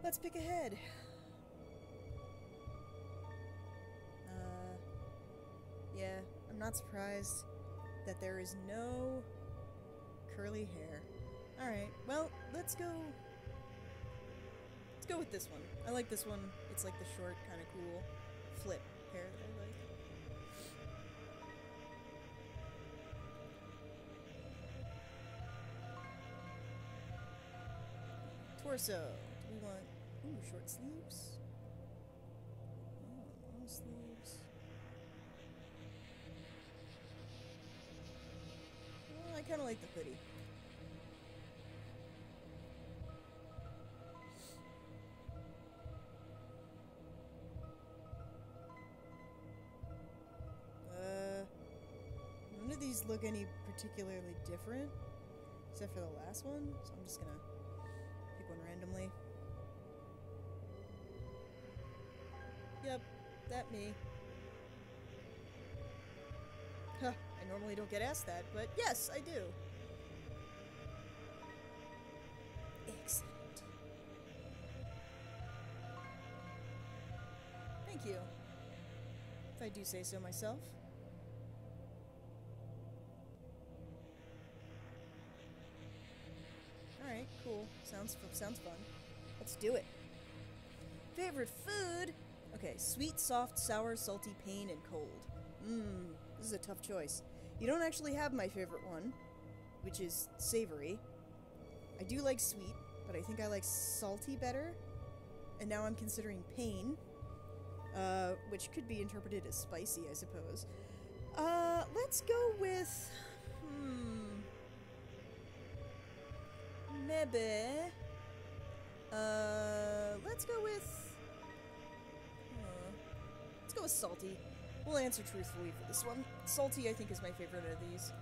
Let's pick ahead. Yeah, I'm not surprised that there is no curly hair. Alright, well, let's go with this one. I like this one. It's like the short, kind of cool flip hair that I like. Torso. Do we want... Ooh, short sleeves? Oh, long sleeves. Well, I kind of like the hoodie. None of these look any particularly different, except for the last one, so I'm just gonna pick one randomly. Yep, that me. Huh, I normally don't get asked that, but yes, I do. Excellent. Thank you. If I do say so myself. Alright, cool. Sounds fun. Let's do it. Favorite food? Okay, sweet, soft, sour, salty, pain, and cold. This is a tough choice. You don't actually have my favorite one, which is savory. I do like sweet, but I think I like salty better. And now I'm considering pain, which could be interpreted as spicy, I suppose. Let's go with... maybe... let's go with... let's go with salty. We'll answer truthfully for this one. Salty, I think, is my favorite of these.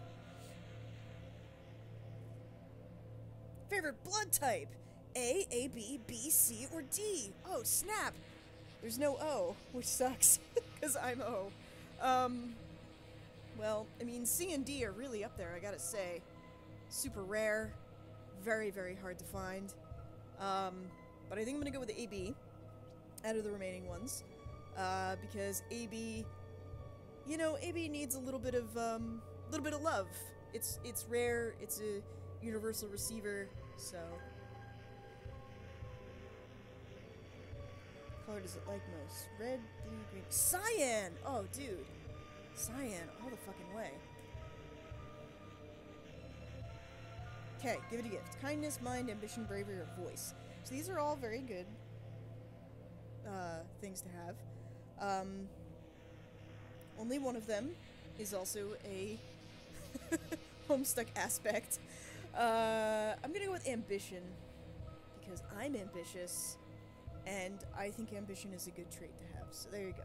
Favorite blood type? A, AB, B, C, or D? Oh, snap! There's no O, which sucks, because I'm O. Well, I mean, C and D are really up there, I gotta say. Super rare. Very, very hard to find. But I think I'm gonna go with the AB out of the remaining ones. Because AB, you know, AB needs a little bit of love. It's rare, it's a universal receiver, so. What color does it like most? Red, blue, green. Cyan! Oh, dude. Cyan, all the fucking way. Okay, give it a gift. Kindness, mind, ambition, bravery, or voice. So these are all very good things to have. Only one of them is also a Homestuck aspect. I'm gonna go with ambition, because I'm ambitious, and I think ambition is a good trait to have, so there you go.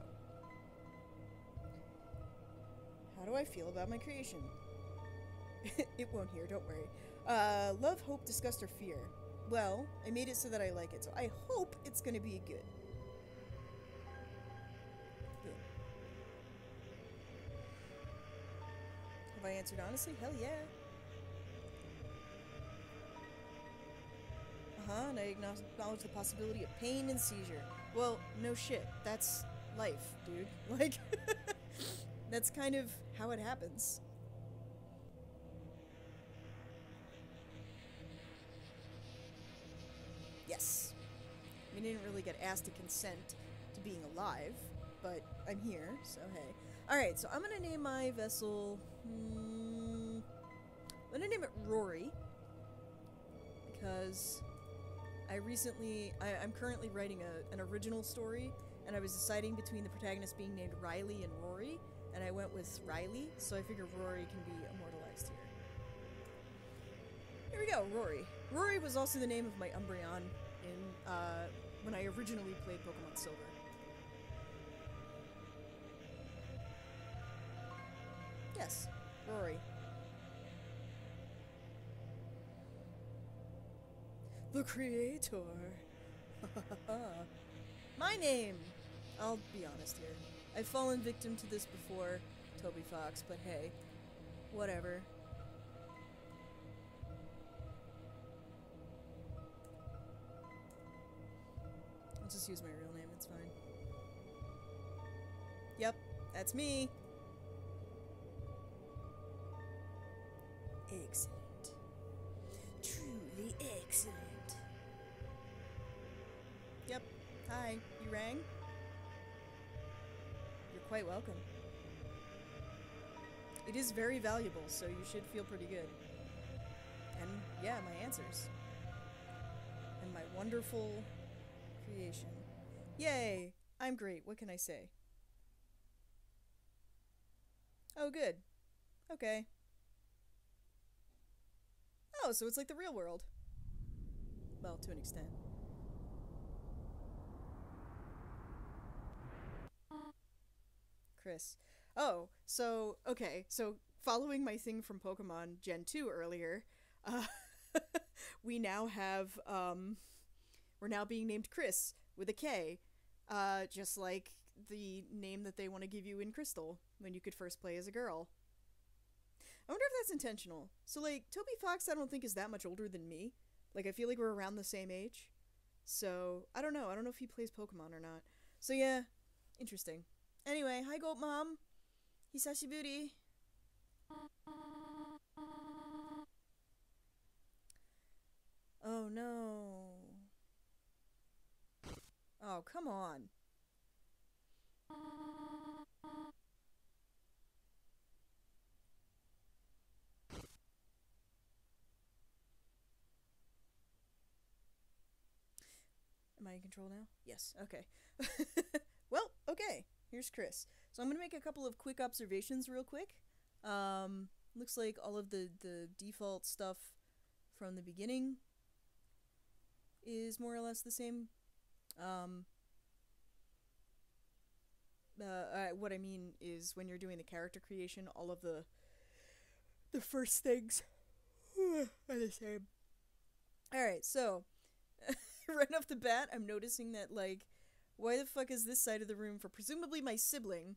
How do I feel about my creation? It won't hear, don't worry. Love, hope, disgust, or fear. Well, I made it so that I like it, so I hope it's gonna be good. Good. Have I answered honestly? Hell yeah. And I acknowledge the possibility of pain and seizure. Well, no shit. That's life, dude. Like, that's kind of how it happens. Yes. I mean, I didn't really get asked to consent to being alive, but I'm here, so hey. Alright, so I'm gonna name my vessel... I'm gonna name it Rory. Because I'm currently writing an original story, and I was deciding between the protagonists being named Riley and Rory, and I went with Riley, so I figured Rory can be immortalized here. Here we go, Rory. Rory was also the name of my Umbreon in, when I originally played Pokemon Silver. Yes, Rory. The creator. My name! I'll be honest here. I've fallen victim to this before, Toby Fox, but hey, whatever. just use my real name, it's fine. Yep, that's me. Excellent. Truly excellent. Yep. Hi, you rang? You're quite welcome. It is very valuable, so you should feel pretty good. And yeah, my answers. And my wonderful creation. Yay! I'm great, what can I say? Oh, good. Okay. Oh, so it's like the real world. Well, to an extent. Chris. Oh, so, okay, so following my thing from Pokemon Gen 2 earlier, uh, we now have, we're now being named Chris with a K, just like the name that they want to give you in Crystal when you could first play as a girl. I wonder if that's intentional. So, like, Toby Fox I don't think is that much older than me. Like, I feel like we're around the same age. So, I don't know. I don't know if he plays Pokemon or not. So, yeah, interesting. Anyway, hi Gold Mom. Hisashiburi. Oh no. Oh, come on. Am I in control now? Yes, okay. Well, okay. Here's Chris. So I'm going to make a couple of quick observations real quick. Looks like all of the default stuff from the beginning is more or less the same. What I mean is when you're doing the character creation, all of the first things are the same. Alright, so right off the bat, I'm noticing that, like, why the fuck is this side of the room for presumably my sibling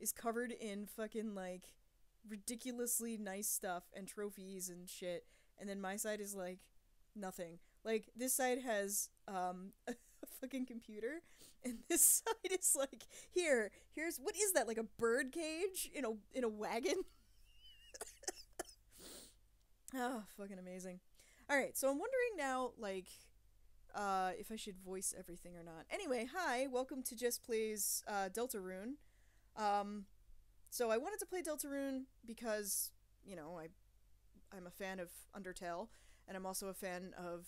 is covered in fucking, like, ridiculously nice stuff and trophies and shit, and then my side is, like, nothing. Like, this side has, a fucking computer, and this side is like, here's, what is that, like a bird cage in a wagon? Oh, fucking amazing. Alright, so I'm wondering now, like, if I should voice everything or not. Anyway, hi, welcome to Jess Plays, Deltarune. So I wanted to play Deltarune because, you know, I'm a fan of Undertale, and I'm also a fan of,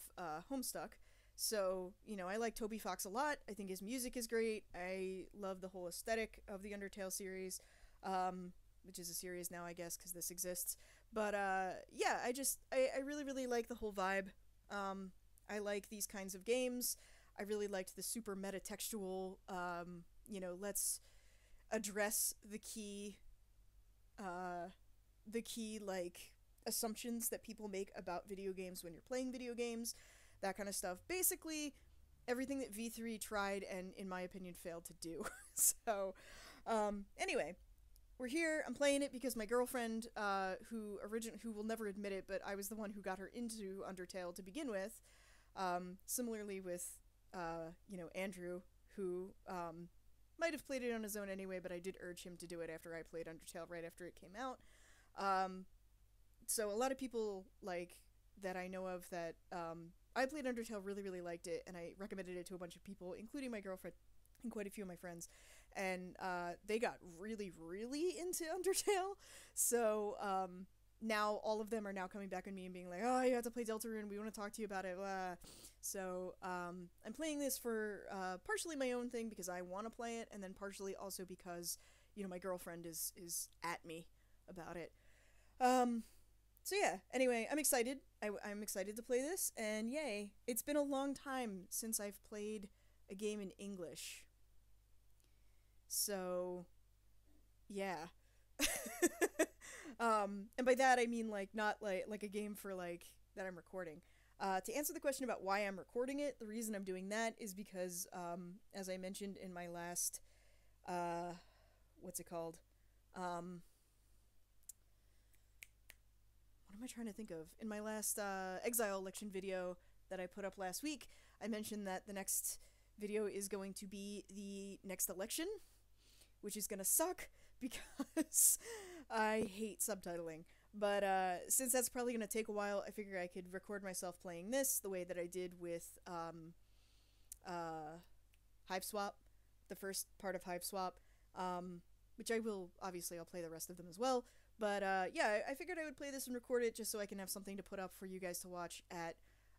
Homestuck. So, you know, I like Toby Fox a lot. I think his music is great. I love the whole aesthetic of the Undertale series, which is a series now, I guess, because this exists. But, yeah, I really, really like the whole vibe. I like these kinds of games. I really liked the super metatextual, you know, let's address the key, like, assumptions that people make about video games when you're playing video games, that kind of stuff. Basically, everything that V3 tried and, in my opinion, failed to do. So, anyway, we're here. I'm playing it because my girlfriend, who will never admit it, but I was the one who got her into Undertale to begin with. Similarly with, you know, Andrew, who, might have played it on his own anyway, but I did urge him to do it after I played Undertale right after it came out. So a lot of people, like, that I know of that, I played Undertale, really, really liked it, and I recommended it to a bunch of people, including my girlfriend and quite a few of my friends, and, they got really, really into Undertale, so, now all of them are now coming back on me and being like, oh, you have to play Deltarune, we want to talk to you about it, blah. So, I'm playing this for, partially my own thing because I want to play it, and then partially also because, you know, my girlfriend is at me about it. So yeah, anyway, I'm excited. I'm excited to play this, and yay. It's been a long time since I've played a game in English. So, yeah. And by that I mean, like, not like a game for, like, that I'm recording. To answer the question about why I'm recording it, the reason I'm doing that is because, as I mentioned in my last, what's it called? What am I trying to think of? In my last, Exile election video that I put up last week, I mentioned that the next video is going to be the next election, which is gonna suck because I hate subtitling. But since that's probably gonna take a while, I figure I could record myself playing this the way that I did with Hive Swap, the first part of Hive Swap, which I will, obviously I'll play the rest of them as well. But yeah, I figured I would play this and record it just so I can have something to put up for you guys to watch at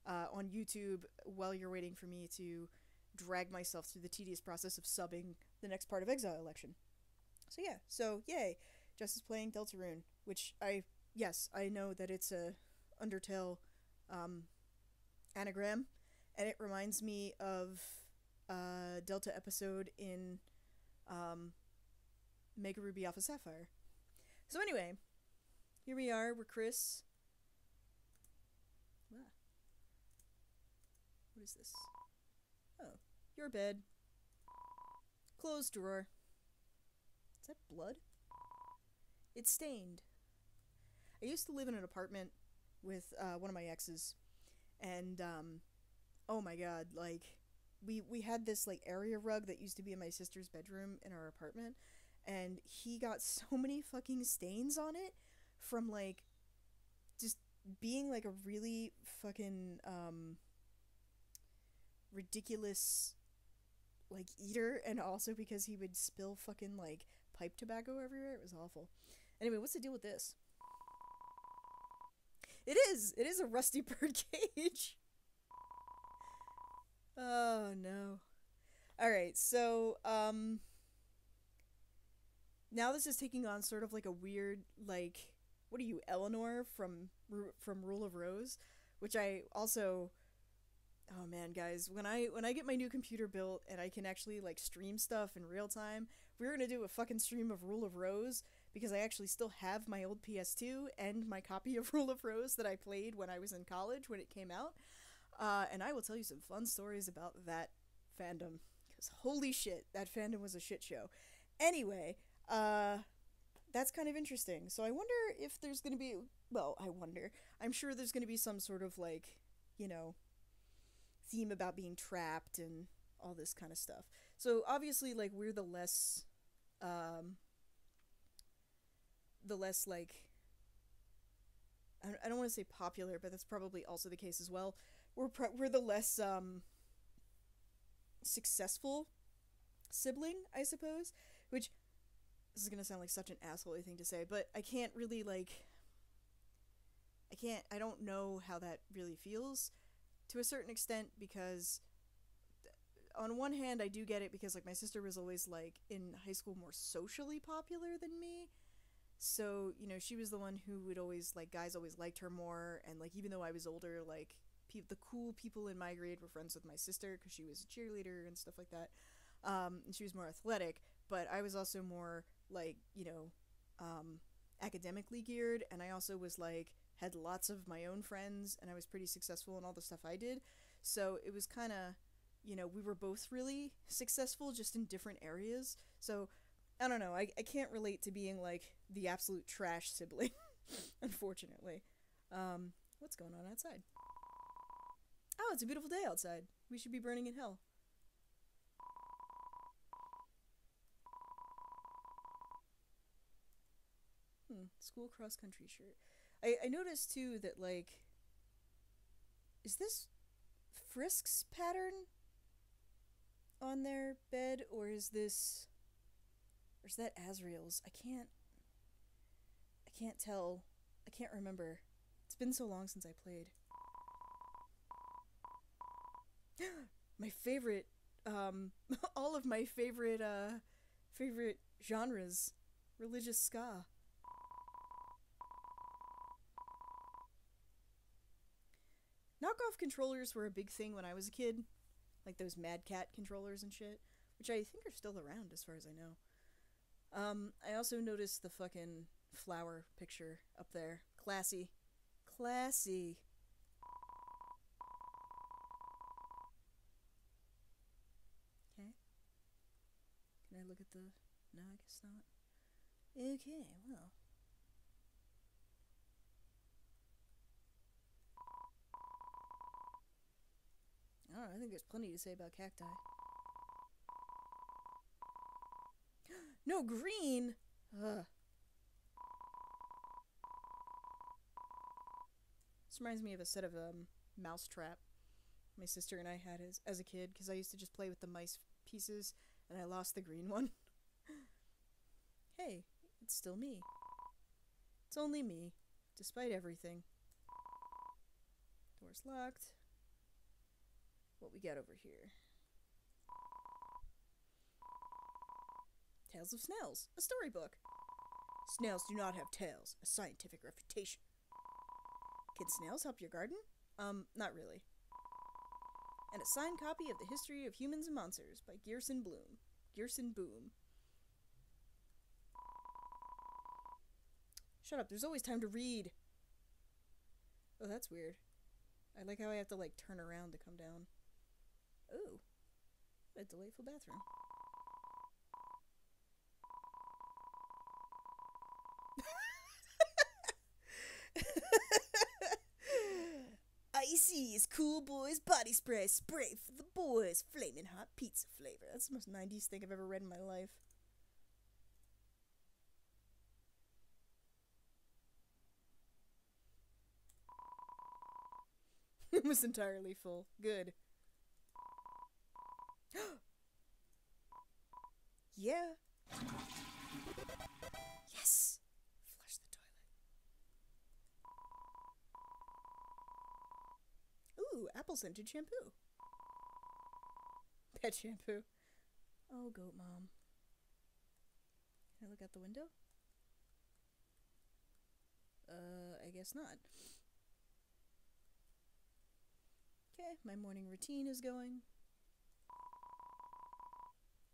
on YouTube while you're waiting for me to drag myself through the tedious process of subbing the next part of Exile Election. So yeah, so yay, Jess is playing Deltarune, which yes, I know that it's a Undertale anagram, and it reminds me of Delta episode in Mega Ruby Alpha Sapphire. So anyway, here we are, we're Chris. Ah. What is this? Oh, your bed. Closed drawer. Is that blood? It's stained. I used to live in an apartment with one of my exes, and oh my god, like we had this like area rug that used to be in my sister's bedroom in our apartment, and he got so many fucking stains on it from like just being like a really fucking ridiculous like eater, and also because he would spill fucking like pipe tobacco everywhere. It was awful. Anyway, what's the deal with this? It is a rusty bird cage. Oh no. Alright, so now this is taking on sort of like a weird, like, what are you, Eleanor from Rule of Rose? Which I also, oh man, guys, when I get my new computer built and I can actually like stream stuff in real time, we're gonna do a fucking stream of Rule of Rose, because I actually still have my old PS2 and my copy of Rule of Rose that I played when I was in college when it came out. And I will tell you some fun stories about that fandom, because holy shit, that fandom was a shit show. Anyway, that's kind of interesting. So I wonder if there's gonna be, well, I'm sure there's gonna be some sort of like, you know, theme about being trapped and all this kind of stuff. So obviously, like, we're the less like, I don't want to say popular, but that's probably also the case as well. We're the less successful sibling, I suppose, which, this is gonna sound like such an asshole-y thing to say, but I can't really, like, I don't know how that really feels to a certain extent, because on one hand I do get it, because like my sister was always like in high school more socially popular than me, so you know, she was the one who would always, like, guys always liked her more, and like even though I was older, like the cool people in my grade were friends with my sister because she was a cheerleader and stuff like that, and she was more athletic, but I was also more like, you know, academically geared, and I also was like had lots of my own friends, and I was pretty successful in all the stuff I did, so it was kind of, you know, we were both really successful just in different areas, so I don't know, I can't relate to being like the absolute trash sibling, unfortunately. What's going on outside? Oh, it's a beautiful day outside. We should be burning in hell. School cross-country shirt. I noticed too that, like, is this Frisk's pattern on their bed, or is that Asriel's? I can't tell. I can't remember. It's been so long since I played. My favorite, all of my favorite genres. Religious ska. Knockoff controllers were a big thing when I was a kid. Like those Mad Cat controllers and shit, which I think are still around as far as I know. I also noticed the fucking flower picture up there. Classy. Classy. Okay. Can I look at the... No, I guess not. Okay, well. I don't know, I think there's plenty to say about cacti. No green! Ugh. This reminds me of a set of mousetrap my sister and I had as a kid, because I used to just play with the mice pieces and I lost the green one. Hey, it's still me. It's only me, despite everything. Door's locked. What we got over here? Tales of Snails, a storybook. Snails do not have tails, a scientific refutation. Can snails help your garden? Not really. And a signed copy of The History of Humans and Monsters by Gerson Boom. Shut up, there's always time to read. Oh, that's weird. I like how I have to, like, turn around to come down. Ooh, what a delightful bathroom. Icy's Cool Boys Body Spray. Spray for the boys. Flaming hot pizza flavor. That's the most 90s thing I've ever read in my life. It was entirely full. Good. Yeah. Yes. Flush the toilet. Ooh, apple scented shampoo. Pet shampoo. Oh, goat mom. Can I look out the window? I guess not. Okay, my morning routine is going.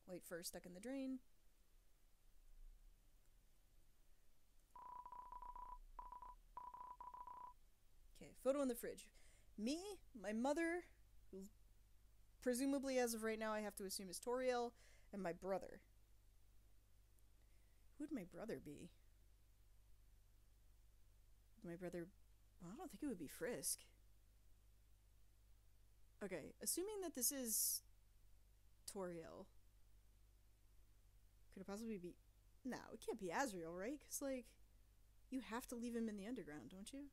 White fur stuck in the drain. Okay, photo in the fridge. Me, my mother, who presumably as of right now I have to assume is Toriel, and my brother. Who would my brother be? My brother... Well, I don't think it would be Frisk. Okay, assuming that this is Toriel. Could it possibly be... No, it can't be Azrael, right? Because, like, you have to leave him in the underground, don't you?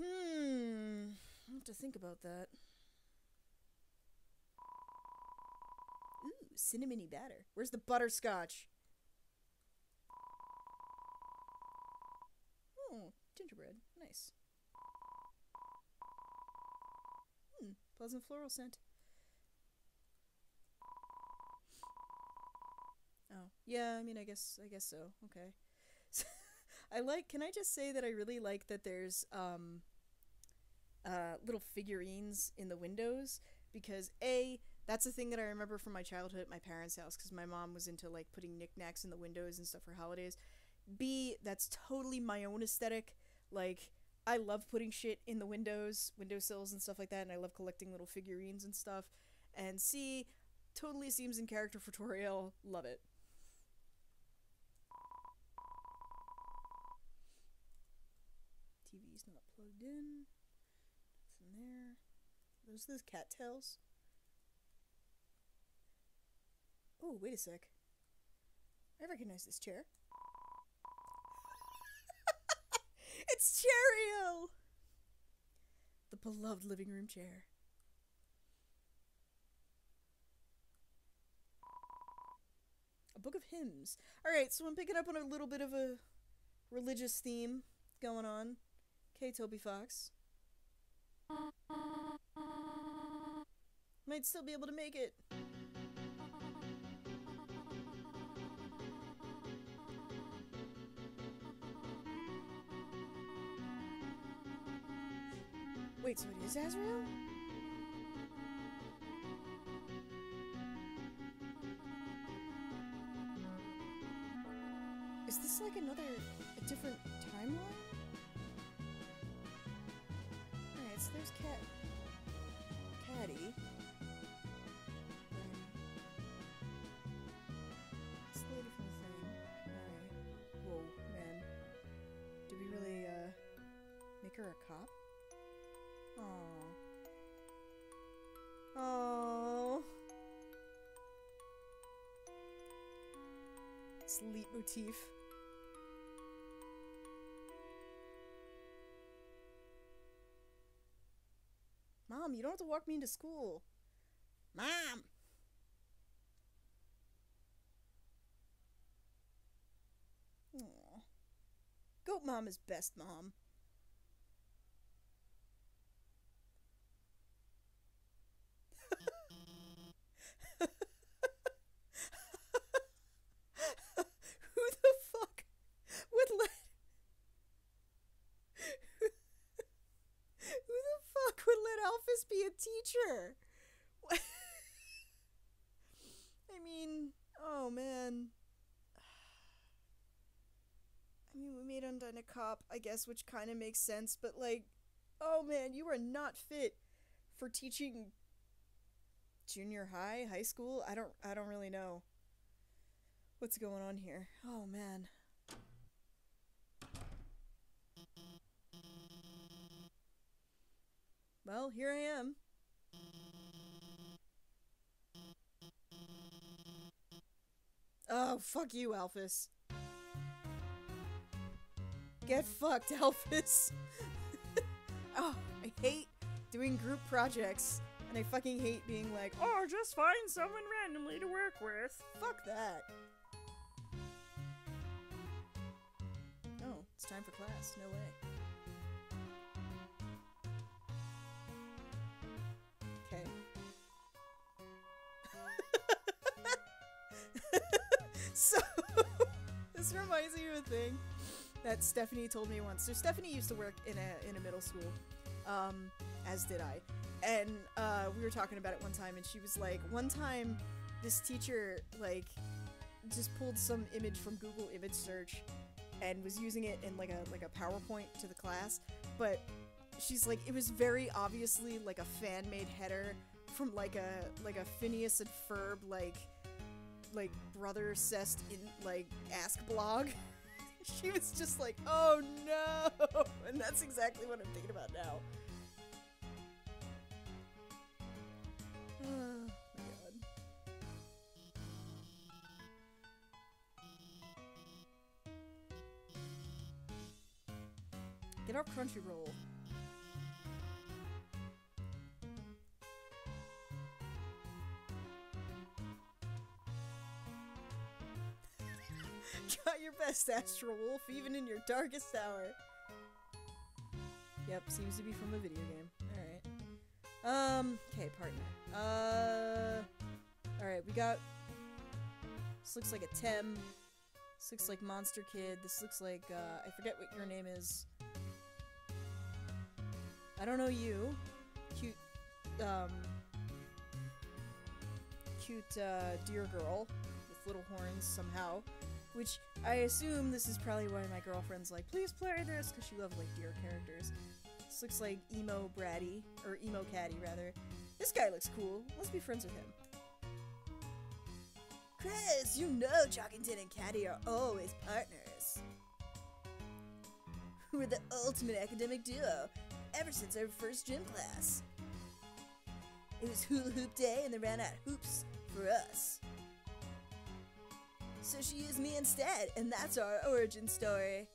I have to think about that. Ooh, cinnamony batter. Where's the butterscotch? Oh, gingerbread. Nice. Pleasant floral scent. Oh, yeah, I mean, I guess so. Okay. Can I just say that I really like that there's, little figurines in the windows, because A, that's a thing that I remember from my childhood at my parents' house, because my mom was into, like, putting knickknacks in the windows and stuff for holidays. B, that's totally my own aesthetic. Like, I love putting shit in the windowsills and stuff like that, and I love collecting little figurines and stuff. And C, totally seems in character for Toriel. Love it. TV's not plugged in. Nothing there. Those are those cattails. Oh, wait a sec. I recognize this chair. It's Chariel! The beloved living room chair. A book of hymns. Alright, so I'm picking up on a little bit of a religious theme going on. Okay, Toby Fox. Might still be able to make it. Wait, so it is Azrael? Is this like a different timeline? Alright, so there's Caddy. It's the lady from the thing. Alright. Whoa, man. Do we really, make her a cop? Aww. Oh. This leitmotif. Mom, you don't have to walk me into school. Mom! Aww. Goat Mom is best mom. Who the fuck would let... Who the fuck would let Alphys be a teacher? I mean, oh man. I mean, we made Undine a cop, I guess, which kind of makes sense, but like, oh man, you are not fit for teaching junior high, high school. I don't really know what's going on here. Oh man. Well, here I am. Oh, fuck you, Alphys. Get fucked, Alphys. Oh, I hate doing group projects, and I fucking hate being like, oh, just find someone randomly to work with. Fuck that. Oh, it's time for class. No way. Okay. So, this reminds me of a thing that Stephanie told me once. So Stephanie used to work in a middle school, as did I, and we were talking about it one time, and she was like, one time this teacher like just pulled some image from Google image search and was using it in like a PowerPoint to the class, but she's like, it was very obviously like a fan-made header from like a Phineas and Ferb like brother cessed in like ask blog. She was just like, oh no, and that's exactly what I'm thinking about now. Oh my god. Get off Crunchyroll. Try your best, Astral Wolf, even in your darkest hour. Yep, seems to be from a video game. Alright. Okay, partner. Alright, we got... This looks like a Tem. This looks like Monster Kid. This looks like, I forget what your name is. I don't know you. Cute, deer girl with little horns somehow. Which, I assume this is probably why my girlfriend's like, please play this, because she loves, like, deer characters. This looks like Emo Bratty, or Emo Caddy, rather. This guy looks cool. Let's be friends with him. Chris, you know Jockington and Caddy are always partners. We're the ultimate academic duo, ever since our first gym class. It was hula hoop day, and they ran out of hoops for us. So she used me instead, and that's our origin story.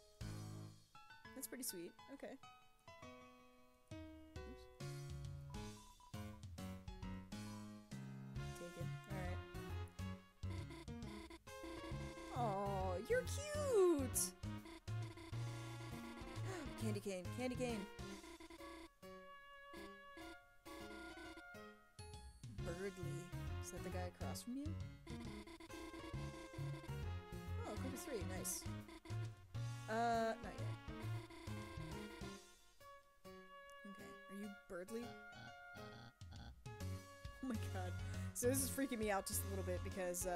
That's pretty sweet. Okay. Oops. Taken. Alright. Aw, you're cute! Candy cane. Candy cane. Birdly. Is that the guy across from you? Oh, Cobra 3, nice. Not yet. Okay, are you Birdly? Oh my god. So this is freaking me out just a little bit because,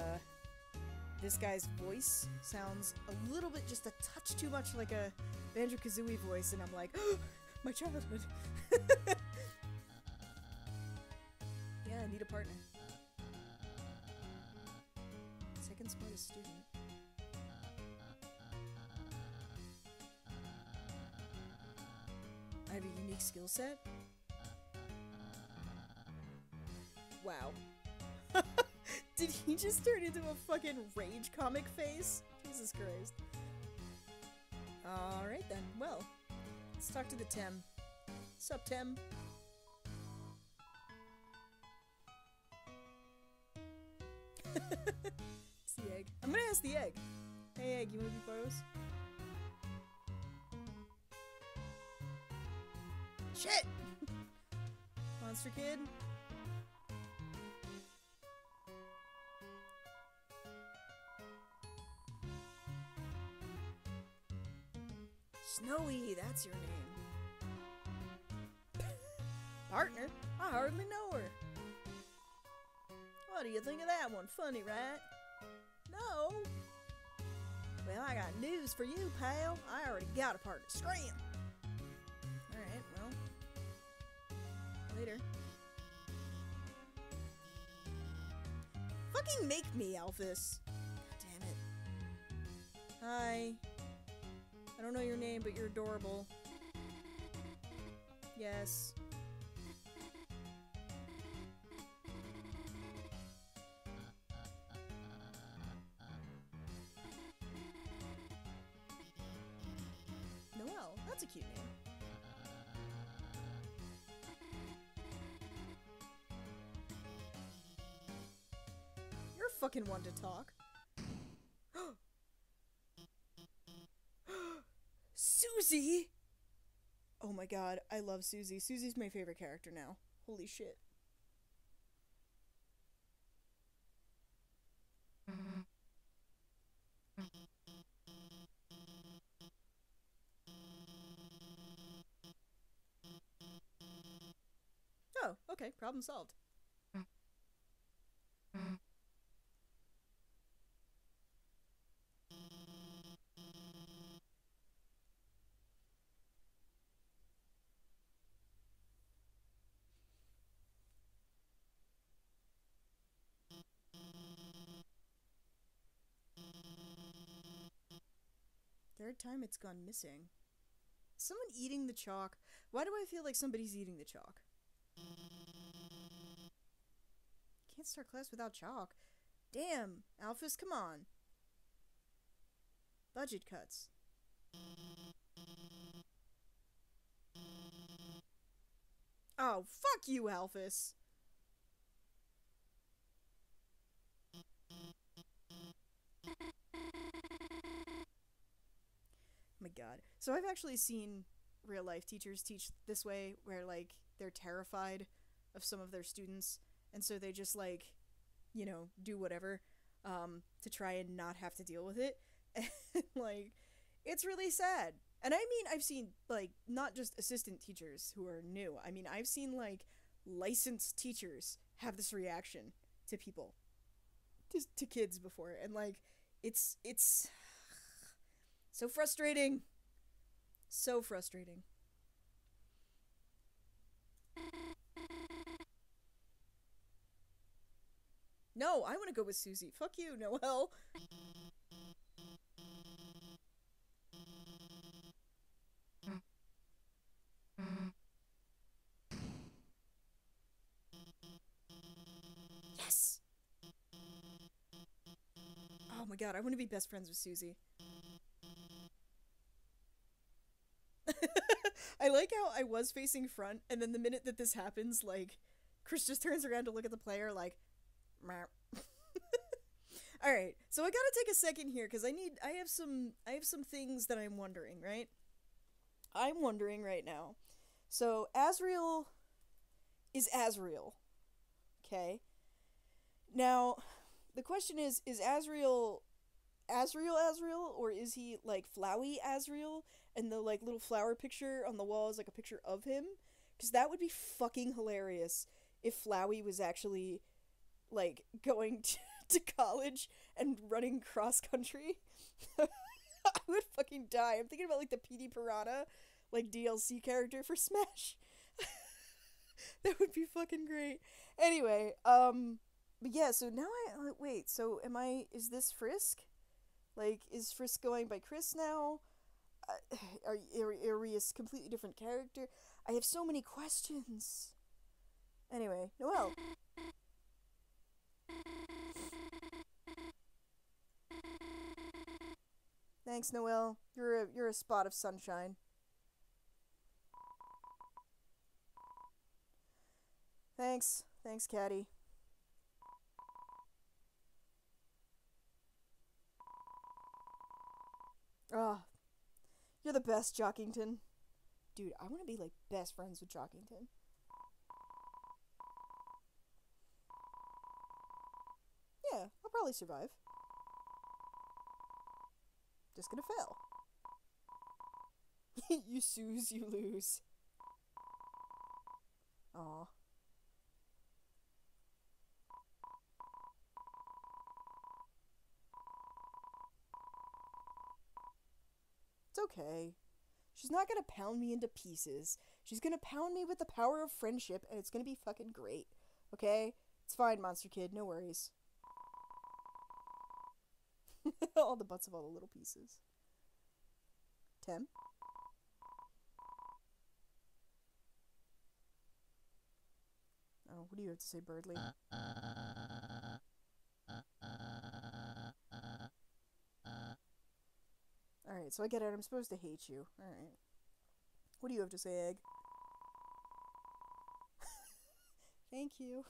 this guy's voice sounds a little bit, just a touch too much like a Banjo-Kazooie voice, and I'm like, oh, my childhood. Yeah, I need a partner. Second smartest student. I have a unique skill set? Wow. Did he just turn into a fucking rage comic face? Jesus Christ. Alright then, well, let's talk to the Tem. Sup, Tem? It's the egg. I'm gonna ask the egg. Hey egg, you wanna be bros? Shit! Monster kid? Snowy, that's your name. Partner? I hardly know her. What do you think of that one? Funny, right? No? Well, I got news for you, pal. I already got a partner. Scram! Alright, well. Later. Fucking make me, Alphys. God damn it. Hi. I don't know your name, but you're adorable. Yes. Noelle, that's a cute name. You're fucking one to talk. Susie! Oh my god, I love Susie. Susie's my favorite character now. Holy shit. Oh, okay, problem solved. Third time it's gone missing. Someone eating the chalk. Why do I feel like somebody's eating the chalk? Can't start class without chalk. Damn, Alphys, come on. Budget cuts. Oh, fuck you, Alphys. My god. So I've actually seen real life teachers teach this way, where like they're terrified of some of their students, and so they just like, you know, do whatever to try and not have to deal with it. And like, it's really sad. And I mean, I've seen like not just assistant teachers who are new. I mean, I've seen like licensed teachers have this reaction to people, to kids before, and like it's so frustrating. So frustrating. No, I want to go with Susie. Fuck you, Noelle. Yes! Oh my god, I want to be best friends with Susie. I like how I was facing front, and then the minute that this happens, like, Chris just turns around to look at the player, like, Alright, so I gotta take a second here, because I have some things that I'm wondering, right? I'm wondering right now. So, Asriel is Asriel. Okay? Now, the question is Asriel or is he, like, Flowey Asriel, and the, like, little flower picture on the wall is, like, a picture of him? Because that would be fucking hilarious if Flowey was actually, like, going to college and running cross-country. I would fucking die. I'm thinking about, like, the PD Piranha, like, DLC character for Smash. That would be fucking great. Anyway, but yeah, so now wait, so is this Frisk? Like, is Frisk going by Chris now? Are we a completely different character? I have so many questions. Anyway, Noelle. Thanks, Noelle. You're a spot of sunshine. Thanks. Thanks, Caddy. Ah, you're the best, Jockington. Dude, I want to be like best friends with Jockington. Yeah, I'll probably survive. Just gonna fail. You snooze, you lose. Aw. It's okay. She's not gonna pound me into pieces. She's gonna pound me with the power of friendship, and it's gonna be fucking great. Okay? It's fine, Monster Kid. No worries. All the butts of all the little pieces. Tim? Oh, what do you have to say, Birdly? Alright, so I get it. I'm supposed to hate you. Alright. What do you have to say, Egg? Thank you.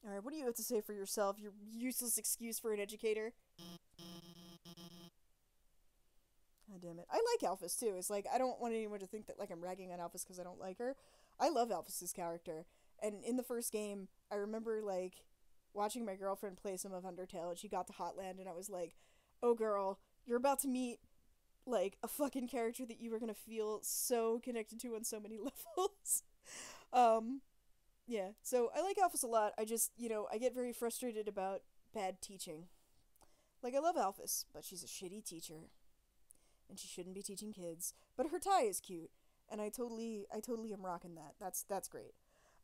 Alright, what do you have to say for yourself? Your useless excuse for an educator? God damn it. I like Alphys, too. It's like, I don't want anyone to think that, like, I'm ragging on Alphys because I don't like her. I love Alphys' character. And in the first game, I remember, like, watching my girlfriend play some of Undertale, and she got to Hotland, and I was like, oh, girl, you're about to meet, like, a fucking character that you are gonna feel so connected to on so many levels. Yeah, so I like Alphys a lot. I just, I get very frustrated about bad teaching. Like, I love Alphys, but she's a shitty teacher. And she shouldn't be teaching kids. But her tie is cute, and I totally am rocking that. That's great.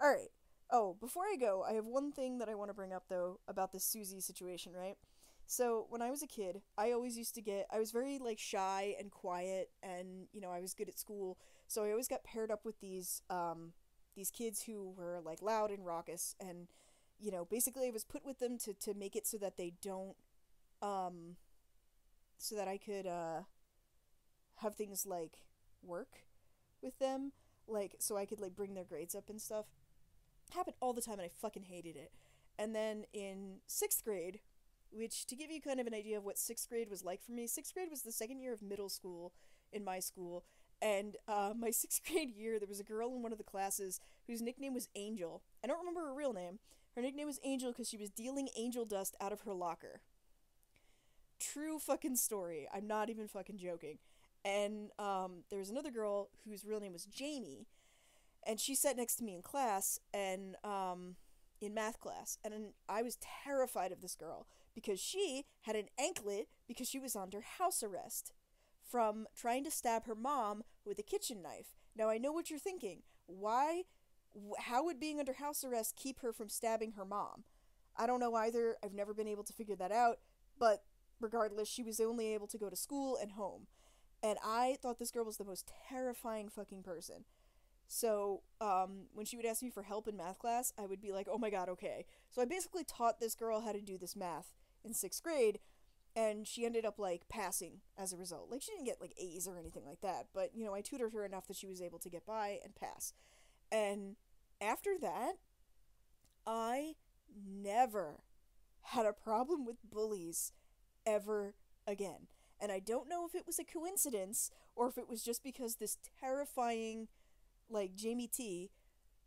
Alright. Oh, before I go, I have one thing that I want to bring up, though, about this Susie situation, right? So, when I was a kid, I always used to I was very, like, shy and quiet, and, I was good at school, so I always got paired up with these kids who were, like, loud and raucous, and, basically I was put with them to make it so that they don't, so that I could, have things, like, work with them, like, so I could, like, bring their grades up and stuff. It happened all the time, and I fucking hated it. And then in 6th grade, which, to give you kind of an idea of what 6th grade was like for me, 6th grade was the second year of middle school in my school, and my 6th grade year, there was a girl in one of the classes whose nickname was Angel. I don't remember her real name. Her nickname was Angel because she was dealing angel dust out of her locker. True fucking story. I'm not even fucking joking. And there was another girl whose real name was Jamie, and she sat next to me in class, and in math class, and I was terrified of this girl because she had an anklet because she was under house arrest from trying to stab her mom with a kitchen knife. Now, I know what you're thinking. Why? How would being under house arrest keep her from stabbing her mom? I don't know either. I've never been able to figure that out, but regardless, she was only able to go to school and home. And I thought this girl was the most terrifying fucking person. So, when she would ask me for help in math class, I would be like, oh my god, okay. So I basically taught this girl how to do this math in 6th grade, and she ended up, like, passing as a result. Like, she didn't get, like, A's or anything like that, but, I tutored her enough that she was able to get by and pass. And after that, I never had a problem with bullies ever again. And I don't know if it was a coincidence or if it was just because this terrifying, like, Jamie T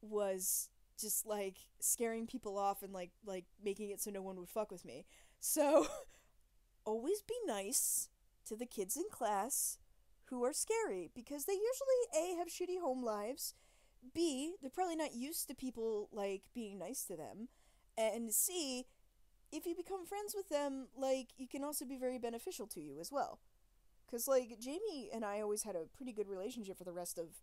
was just, like, scaring people off and, like making it so no one would fuck with me. So, always be nice to the kids in class who are scary, because they usually, A, have shitty home lives, B, they're probably not used to people, like, being nice to them, and C, if you become friends with them, like, you can also be very beneficial to you as well. Because, like, Jamie and I always had a pretty good relationship for the rest of,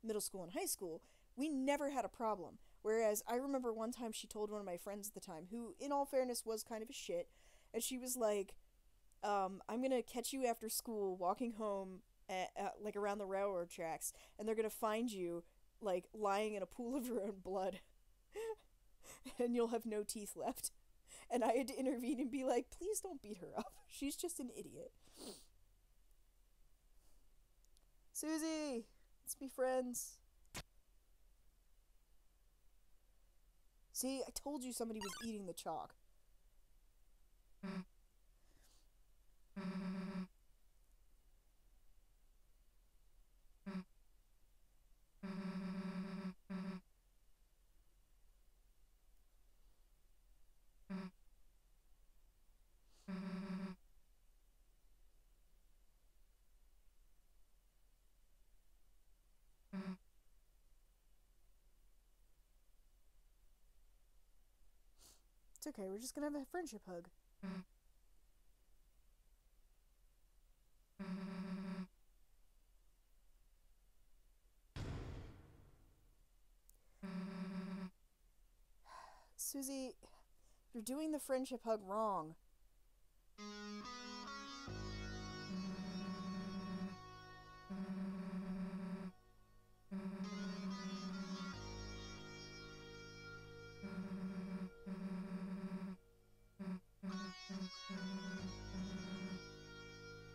middle school and high school. We never had a problem. Whereas I remember one time she told one of my friends at the time, who, in all fairness, was kind of a shit, and she was like, I'm gonna catch you after school walking home, like, around the railroad tracks, and they're gonna find you, like, lying in a pool of your own blood. And you'll have no teeth left. And I had to intervene and be like, please don't beat her up. She's just an idiot. Susie, let's be friends. See, I told you somebody was eating the chalk. It's okay, we're just gonna have a friendship hug. Susie, you're doing the friendship hug wrong.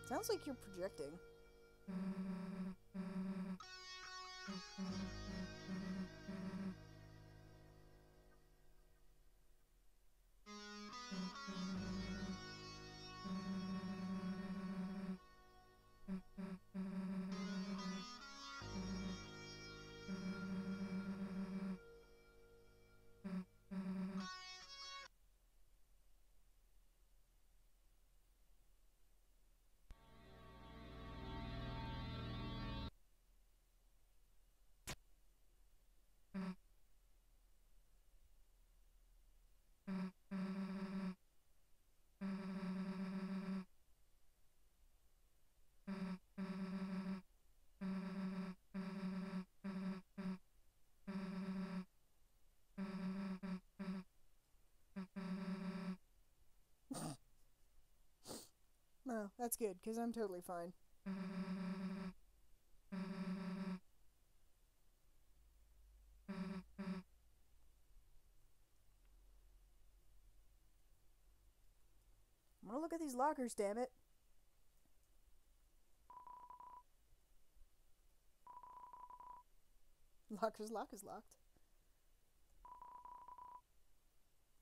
Sounds like you're projecting. No, that's good, because I'm totally fine. I'm gonna look at these lockers, damn it. Locker's lock is locked.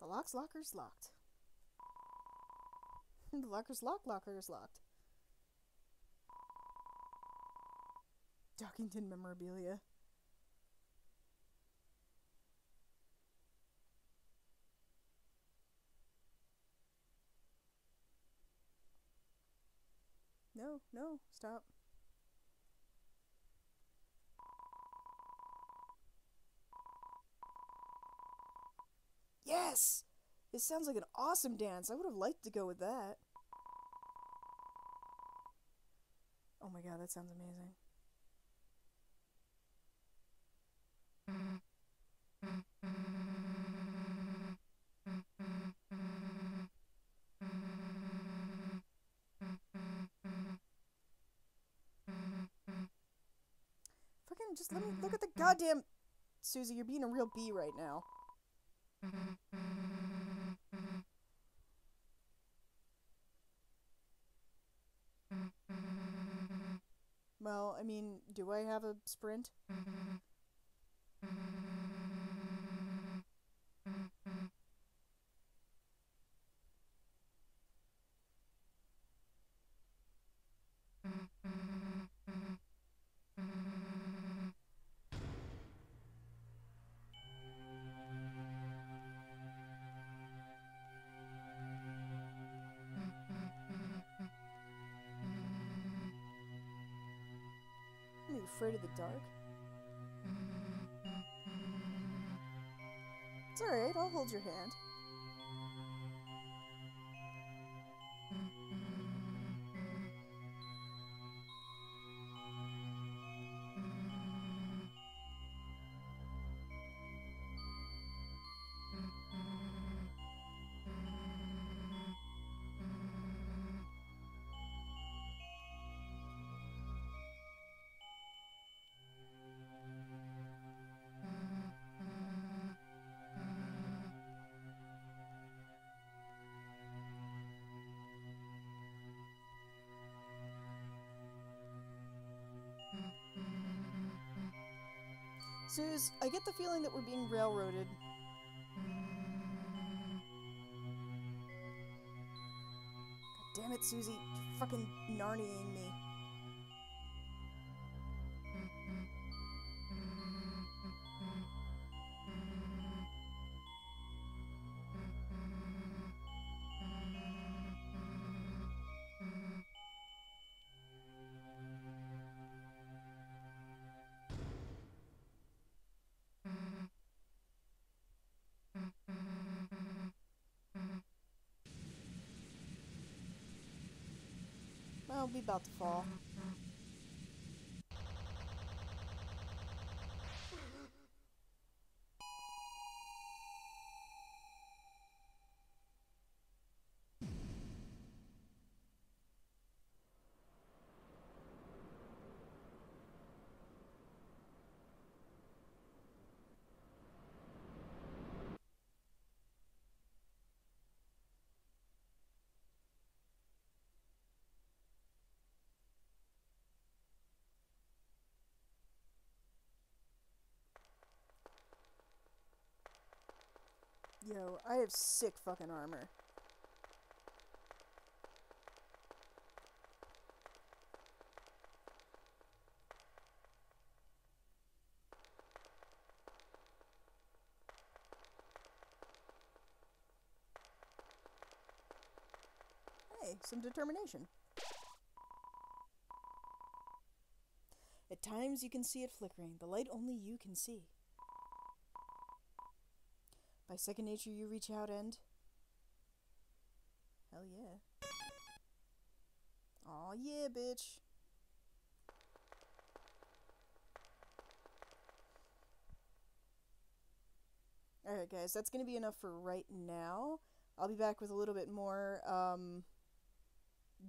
The locker's locked. The locker is locked. Dockington memorabilia. No, no, stop. Yes! It sounds like an awesome dance. I would have liked to go with that. Oh my god, that sounds amazing. Fucking just let me look at the goddamn... Susie, you're being a real bee right now. Well, I mean, do I have a sprint? Are you afraid of the dark? It's alright, I'll hold your hand. Suze, I get the feeling that we're being railroaded. God damn it, Susie. You're fucking Narniaing me. I'll be about to fall. Yo, I have sick fucking armor. Hey, some determination. At times you can see it flickering, the light only you can see. By second nature you reach out and... Hell yeah. Aw yeah, bitch. Alright guys, that's gonna be enough for right now. I'll be back with a little bit more,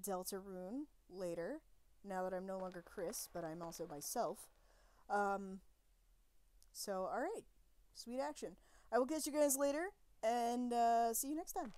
Deltarune later. Now that I'm no longer Chris, but I'm also myself. So, alright. Sweet action. I will catch you guys later, and see you next time.